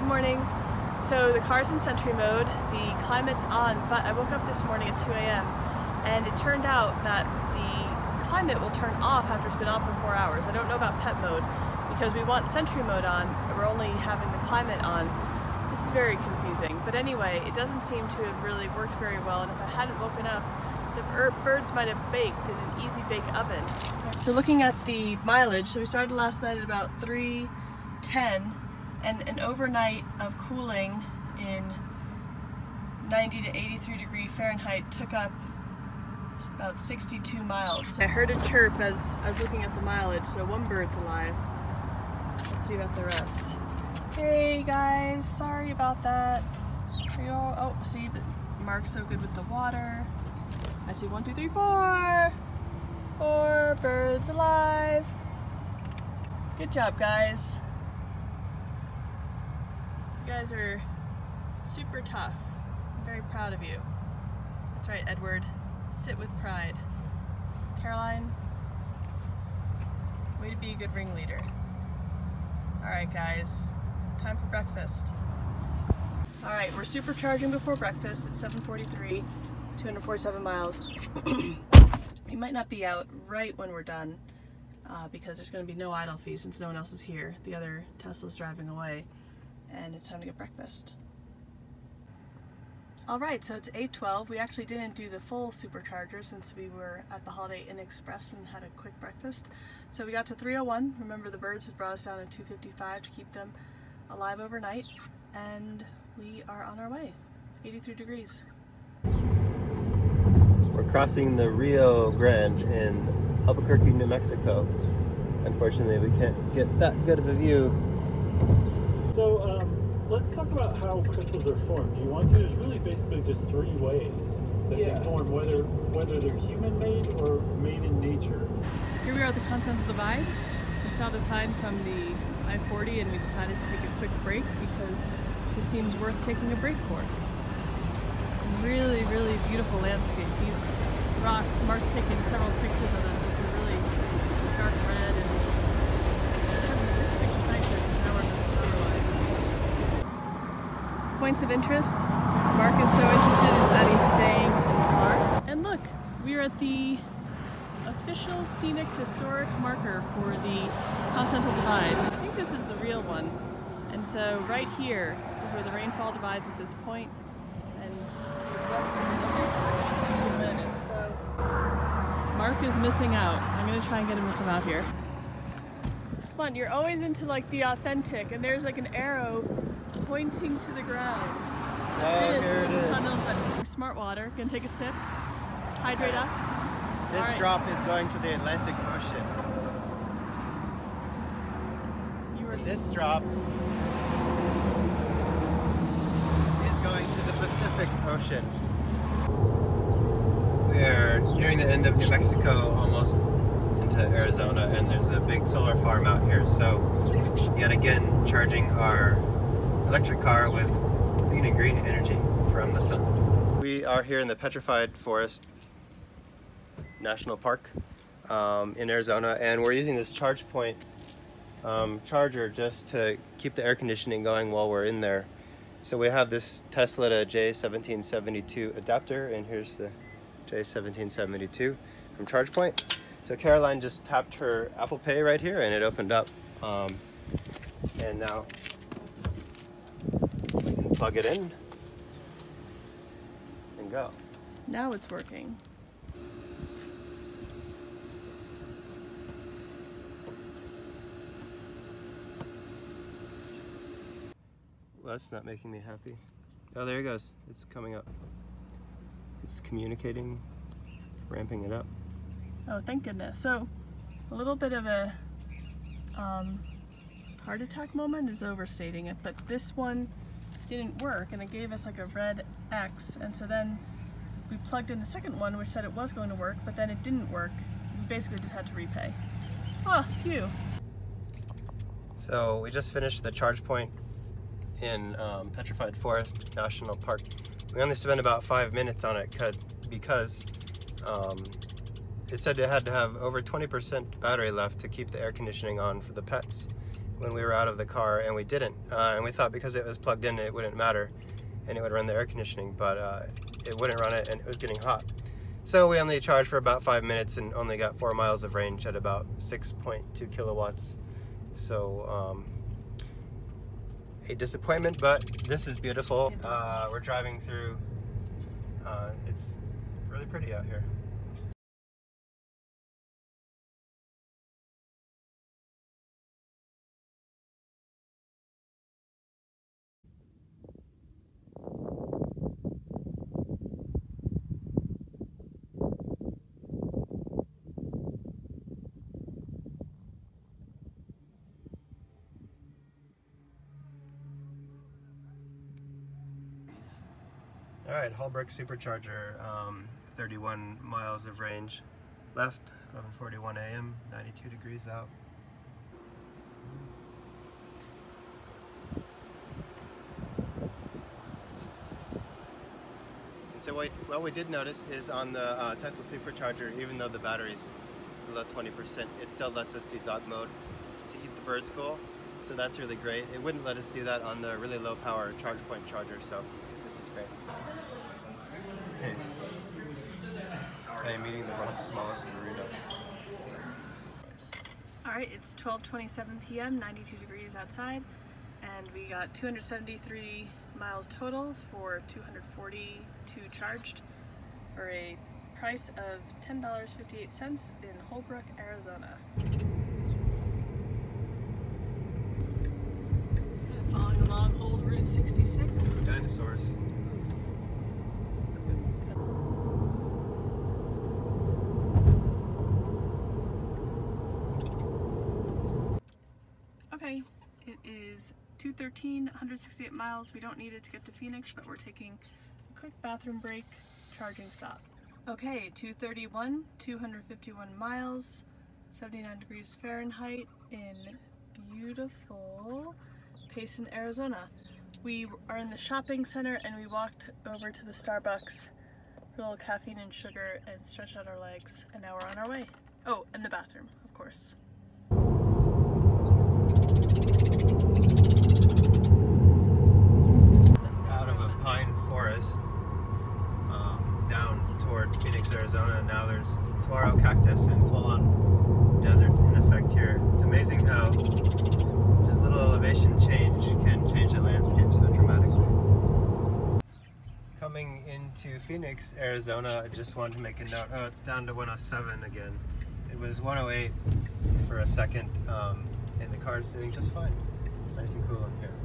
morning. So the car's in Sentry mode, the climate's on, but I woke up this morning at 2 a.m. and it turned out that the climate will turn off after it's been on for 4 hours. I don't know about pet mode because we want Sentry mode on, but we're only having the climate on. This is very confusing, but anyway, it doesn't seem to have really worked very well, and if I hadn't woken up, the birds might have baked in an easy bake oven. So looking at the mileage, so we started last night at about 3:10, and an overnight of cooling in 90 to 83 degree Fahrenheit took up about 62 miles. I heard a chirp as I was looking at the mileage, so one bird's alive. Let's see about the rest. Hey guys, sorry about that. Are you all, oh, see, Mark's so good with the water. I see 1, 2, 3, 4. 4 birds alive. Good job, guys. You guys are super tough. I'm very proud of you. That's right, Edward. Sit with pride. Caroline, way to be a good ringleader. Alright guys, time for breakfast. Alright, we're supercharging before breakfast. It's 7:43, 247 miles. We might not be out right when we're done because there's going to be no idle fee since no one else is here. The other Tesla's driving away. And it's time to get breakfast. Alright, so it's 8:12. We actually didn't do the full supercharger since we were at the Holiday Inn Express and had a quick breakfast. So we got to 3:01. Remember, the birds had brought us down at 2:55 to keep them alive overnight. And we are on our way. 83 degrees. We're crossing the Rio Grande in Albuquerque, New Mexico. Unfortunately, we can't get that good of a view. So let's talk about how crystals are formed. Do you want to? There's really basically just 3 ways that they form, whether they're human-made or made in nature. Here we are at the Continental Divide. We saw the sign from the I-40 and we decided to take a quick break because it seems worth taking a break for. Really, really beautiful landscape. These rocks, Mark's taken several pictures of them because they're really stark red, and this picture's nicer because now we're in the power lines. Points of interest. Mark is so interested that he's staying in the car. And look, we're at the official scenic historic marker for the Continental Divides. I think this is the real one. And so right here is where the rainfall divides at this point, and west of the Pacific, east of the Atlantic. So Mark is missing out. I'm gonna try and get him to come out here. Come on, you're always into like the authentic, and there's like an arrow pointing to the ground. Oh, here it is. Smart water. Gonna take a sip. Hydrate up. This drop is going to the Atlantic Ocean. This drop is going to the Pacific Ocean. We are nearing the end of New Mexico, almost into Arizona, and there's a big solar farm out here. So, yet again, charging our electric car with clean and green energy from the sun. We are here in the Petrified Forest National Park in Arizona, and we're using this ChargePoint charger just to keep the air conditioning going while we're in there. So we have this Tesla J1772 adapter, and here's the J1772 from ChargePoint. So Caroline just tapped her Apple Pay right here and it opened up, and now we can plug it in and go. Now it's working. Well, that's not making me happy. Oh, there it goes. It's coming up. It's communicating, ramping it up. Oh, thank goodness. So, a little bit of a heart attack moment is overstating it, but this one didn't work and it gave us like a red X, and so then we plugged in the second one which said it was going to work, but then it didn't work. We basically just had to repay. Oh, phew. So we just finished the ChargePoint in Petrified Forest National Park. We only spent about 5 minutes on it because it said it had to have over 20% battery left to keep the air conditioning on for the pets. when we were out of the car, and we didn't. And we thought because it was plugged in it wouldn't matter and it would run the air conditioning, but it wouldn't run it and it was getting hot. So we only charged for about 5 minutes and only got 4 miles of range at about 6.2 kilowatts. So a disappointment, but this is beautiful. We're driving through, it's really pretty out here. All right, Holbrook Supercharger, 31 miles of range left, 11:41 a.m., 92 degrees out. And so what we did notice is on the Tesla Supercharger, even though the battery's below 20%, it still lets us do dog mode to keep the birds cool. So that's really great. It wouldn't let us do that on the really low power ChargePoint charger, so this is great. Hey, I am eating the world's smallest burrito. Alright, it's 12:27 p.m., 92 degrees outside, and we got 273 miles total for 242 charged for a price of $10.58 in Holbrook, Arizona. Following along Old Route 66. Dinosaurs. Okay, it is 2:13, 168 miles. We don't need it to get to Phoenix, but we're taking a quick bathroom break, charging stop. Okay, 2:31, 251 miles, 79 degrees Fahrenheit in beautiful Payson, Arizona. We are in the shopping center and we walked over to the Starbucks for a little caffeine and sugar and stretch out our legs, and now we're on our way. Oh, and the bathroom, of course. Out of a pine forest down toward Phoenix, Arizona. Now there's saguaro cactus and full-on desert in effect here. It's amazing how just a little elevation change can change the landscape so dramatically. Coming into Phoenix, Arizona, I just wanted to make a note. Oh, it's down to 107 again. It was 108 for a second, and the car's doing just fine. It's nice and cool in here.